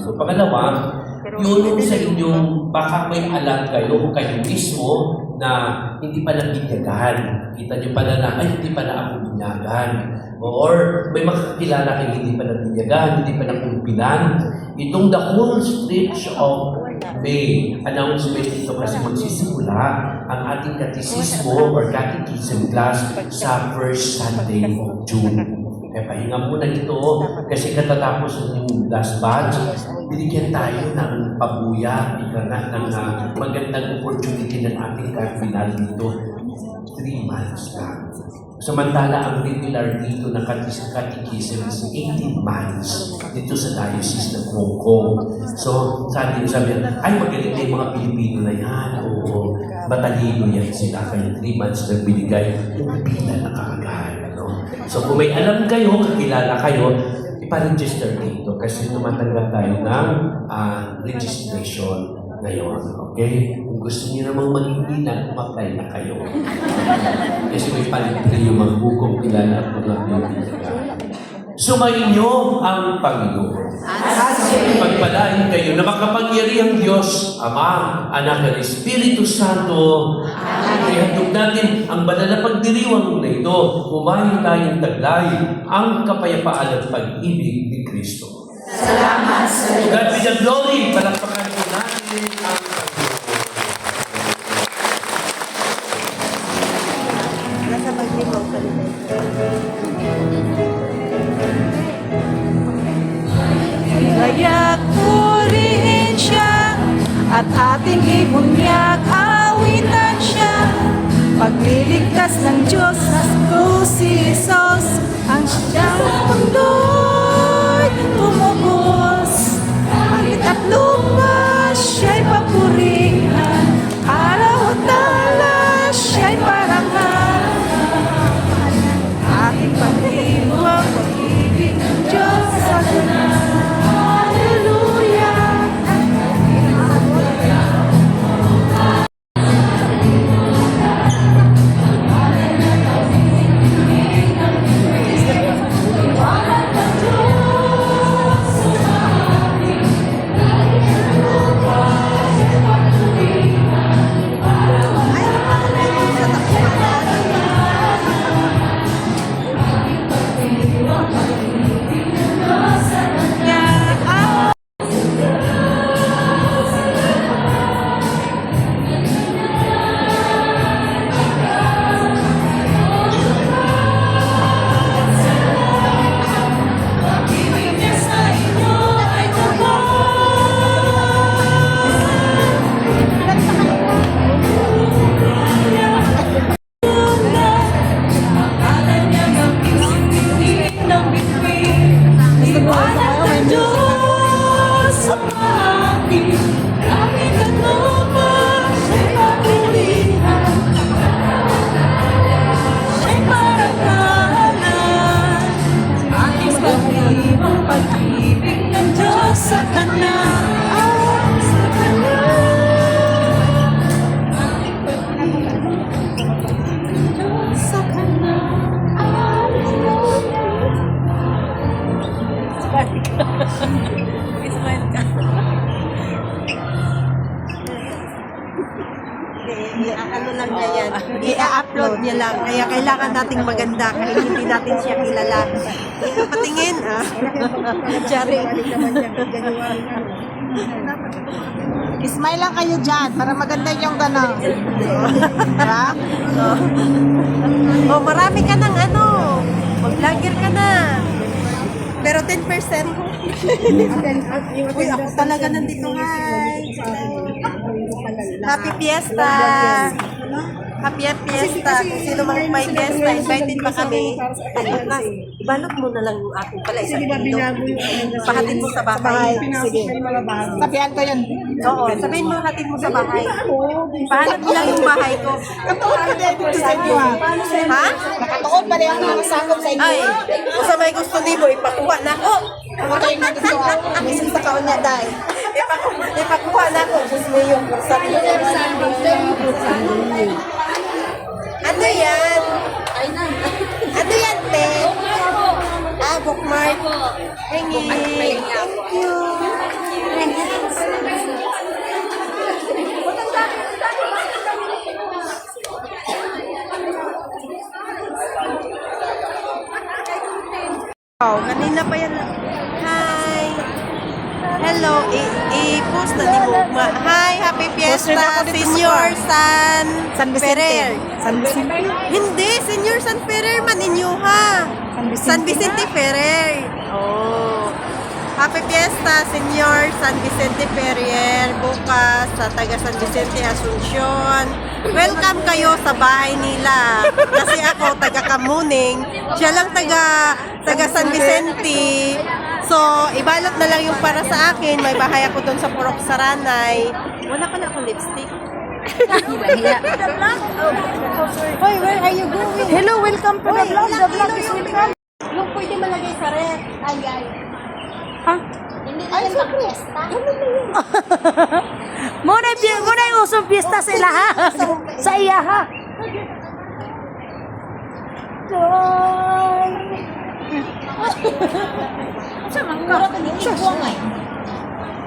So, pangalawa, yun sa inyong, baka may alam kayo mismo na hindi pa nabinyagan. Kita niyo pala na, ay, hindi pa na ako binyagan. Or may makakilala kayo hindi pa nabinyagan, hindi pa nakumpilan. Itong the whole stretch of May announcement ito kasi magsisimula ang ating katisismo or catechism class sa first Sunday of June. Kaya pahinga muna ito kasi katatapos ng last batch, binigyan tayo ng pabuya, ng magandang opportunity ng ating cardinal dito. 3 months lang. Samantala, ang regular dito ng catechism is 18 months dito sa diocese ng Hong Kong. So, sabi ay magaling na yung mga Pilipino na yan. Oo, matalino yan sila. Kaya 3 months na binigay, pila na kaagad. So, kung may alam kayo, kakilala kayo, ipa-register dito kasi tumatanggap tayo ng registration ngayon. Okay? Kung gusto niyo namang maging ina, mag-apply na kayo. Kasi may palitre yung mga bukong kilala at mga bibigyan. Sumainyo ang Panginoon. Pagpalain kayo na makapangyarihang Diyos, Ama, Anak at Espiritu Santo. Ihandog natin ang banal na pagdiriwang na ito. Humayo tayong taglay ang kapayapaan at pag-ibig ni Kristo. Salamat sa Diyos. God be the glory. Palakpakan po natin ang Nasa pagdibaw pa rin. Kaya't purihin siya at ating ibunyag awitan siya. Pagliligtas ng Diyos sa krus si Jesus, ang siyang mundo'y tumubos. Langit at lupa siya'y papurihan, araw at tala siya'y parangal. Ating pag-ibig, pag-ibig ng Diyos sa dunia. Ano lang na yan, i-upload niya lang. Kaya kailangan nating maganda kahit hindi natin siya kilala. Patingin, Jari. Smile lang kayo dyan para maganda yung gano'n. Diba? Oh, marami ka ng mag-vlogger ka na. Pero 10%. Uy, ako talaga nandito, hi. Happy Fiesta! Happy Fiesta! Kung sino mang may fiesta, invited pa kami. Ayun na, ibalot mo na lang yung aking pala. Isang kilo. Pahatid mo sa bahay. Sige. Sabihan ko yun. Oo, sabihin mo, hatid mo sa bahay. Pahanap mo lang yung bahay ko. Katuon pa din dito sa inyo ha. Ha? Nakatuon pa din ang mga sakop sa inyo. Ay, kung sa may gusto ni mo, ipakuha na ako. Pagkakain na dito ha. May sasakaon niya, day. Ipakuha na ako. Gusto mo yung sabi. Ano yan? Ano yan, te? Bookmark. Thank you. Kanina pa yan. Hi. Hello. I-post na ni mo. Hi, happy Poster na fiesta, ako dito sa Senior San San Vicente. Ferrer. San Vicente. Hindi, Senior San Ferrer man inyo ha. San Vicente. San Vicente Ferrer. Oh. Happy fiesta, Senior San Vicente Ferrer. Bukas sa taga San Vicente Asuncion. Welcome kayo sa bahay nila. Kasi ako taga Kamuning. Siya lang taga San Vicente. So, ibalot na lang yung para sa akin. May bahay ako doon sa Purok Saranay. Wala pa na akong lipstick. Hoy, where are you going? Hello, welcome to the vlog. The vlog is welcome. Yung pwede malagay sa ref. Ay. Ha? Hindi na yan mag-fiesta. Muna yung usong pista sila ha. Sa iya ha.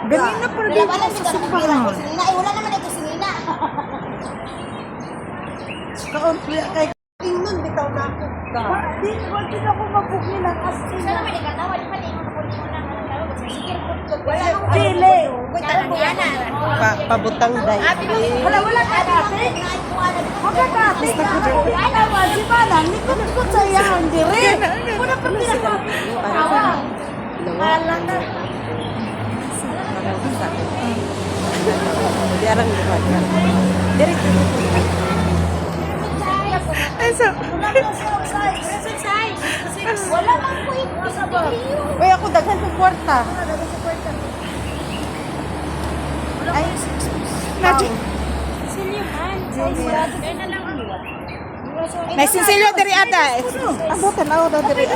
Ganyan na pero dito sa sumpahan. Wala naman ito si Nina. Kay nun, bitaw na ako. Di, wag din ako mabukli ng asin. Sana may nagkatawa, di pa rin ako Pili. Pabutang day. Wala ka dati. Wala ka dati. Ano ba, si Manang, likod-likod sa iya, hindi rin. Wala pa pinakatawa. Wala na. Diarang liwag. Diretso. Eso. Wala mang po yung Uy, ako daghan kong kwarta. Ay, Naji. May sinsilyo diri ata. Abutan ako daw diri.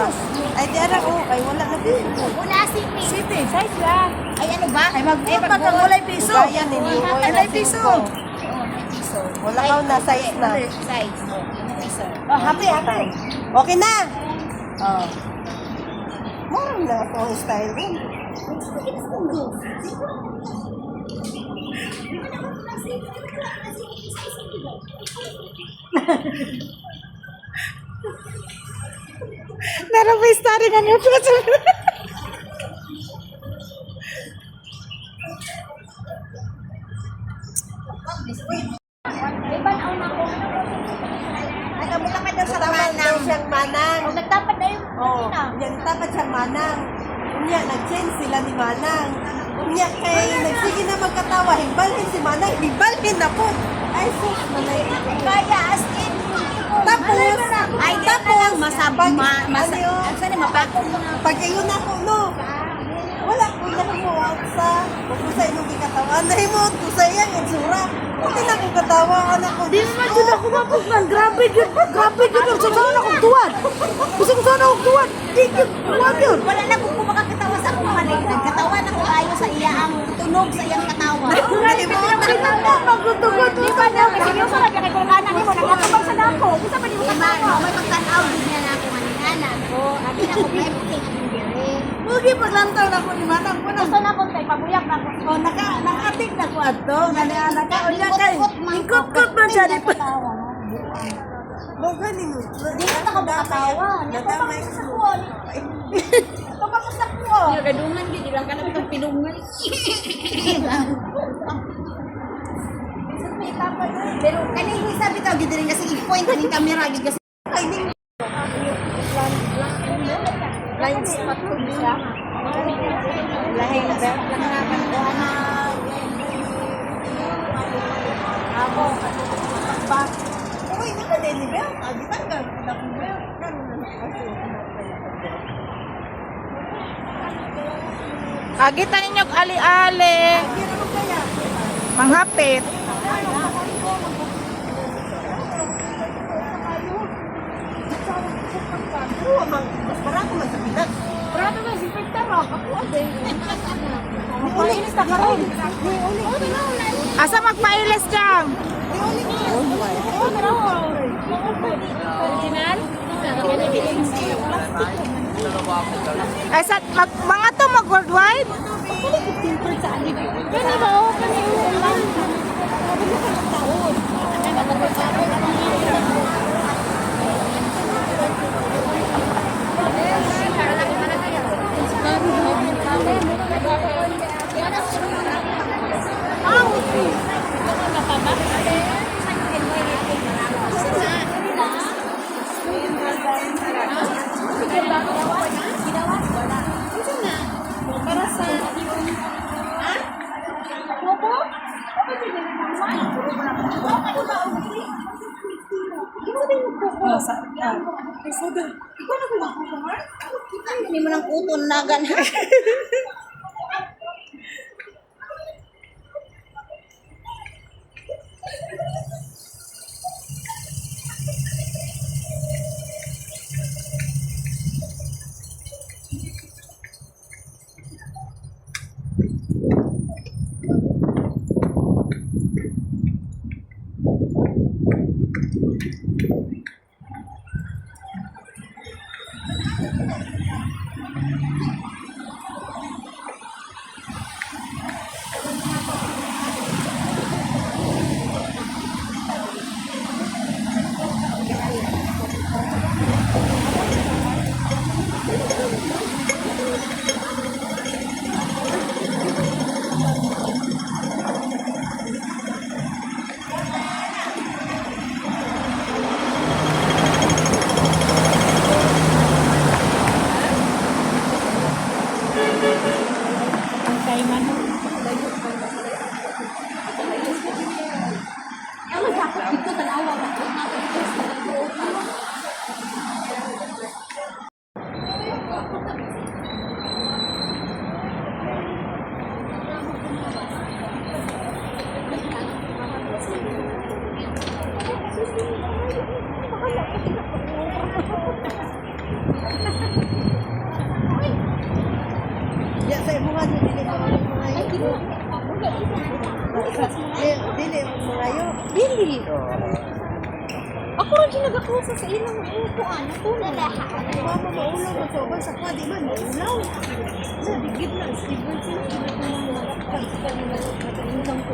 ay diarang ko. Ay, wala na din. Wala sipi. Sipi, size lang. Ay ano ba? Ay magbuot pag walay piso. Bayan ninyo. Walay piso. Piso. Wala ka na size na. Size. Piso. Oh, happy. Okay na. Oh. Murang na ito ang style rin. Narabay study na niyo. Nagabula ka daw sa manang. Siyang manang. Kung nagtapat na yung Oh, yan tapat siyang manang. Unya, nag-change sila ni manang. Unya, kay nagsige na magkatawa. Himbalhin si manang. Himbalhin na po. Ay, sus, manay. kaya as in. Tapos, Ay, tapos, masabag. ano yun? Saan yung mapagod mo na? Pag ayun ako, no, wala ko na kumuha sa kung sa inyong ikatawan. Nahimot ko sa iyang itsura. Hindi na akong katawa. Anak ko, Di man dyan ako mapugnan. Grabe yun. Gusto ko sana akong tuwan. Di yun. Huwag yun. Wala na kung makakatawa sa akong mali. Nagkatawa na ko ayo sa iya ang tunog sa iyang katawa. Magtutugot. Di ba na? Kasi yung sarap yung kung anak mo, nagkatapag sa nako. Gusto pa di mo katawa. May magtanaw din niya na ako maninanan ko. Abi na ko everything ang hindi. Mugi paglantaw na ko ni Manang ko na. Gusto na ko kay pabuyak na ko. O, naka-atik na ko ato. Naka-unya kay. Ikot-kot man siya. Di pa. Boga ni mo. Di na ako makatawa. Nadamay Sa ko. ko. Kapag ko. Yung gadungan gid ilang ka na itong pinungan. Pero kanina sabi ko gid rin kasi i-point ang camera gid kasi Blind spot ko siya. lahi na ba lang naman ko ana. Ako, ba? Uy, naka daily bell. Di ba ka? Dakong bell. Agita ninyo ali-ali. Manghapit. Mas parang man sa pilat. Prato na si Petra. Ulinis na karon. Asa magpailis dyan? Original? Ay, sa, mga to mag-worldwide? Kani ba o kani ulan? Hindi mo ng kuton na gana. Ya, saya bukan dili mo dili mo ngayo. Dili. Ako rin yung nagakusa sa ilang upuan. Ito na lahat. Mama maulaw mo to, sa kwa di man maulaw. Sa digid na Steven sila kanang ko.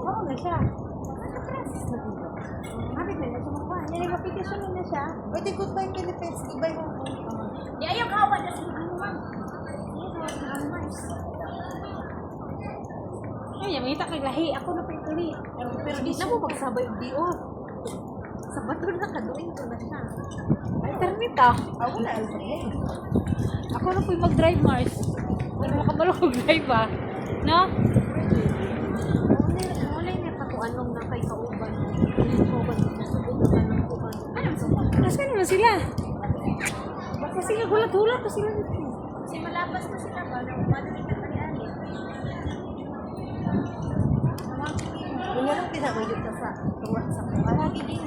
Oo na siya. Habit na siya magkuhan. Nilagapikasyon na siya. Pwede goodbye Philippines, goodbye Hong Kong. Di ayaw kawan na sa ano man. Ay, yamita kay lahi. Ako na pa ituloy. Pero di na mo magsabay ang diyo. Sa bato na kaduin ko na siya. Internet ah. Ako na alcohol. Ako na po yung mag-drive, Mars. Pero makabalo mag-drive ah. No? Online na pa kung anong na kay kauban. Kauban na subod na ng kauban. Nasaan naman sila? Baka sila gulat-gulat pa sila dito. Kasi malabas na sila ba? Madali na kanian eh. Yung lang pinamalit na sa tuwa sa kuha. Lagi din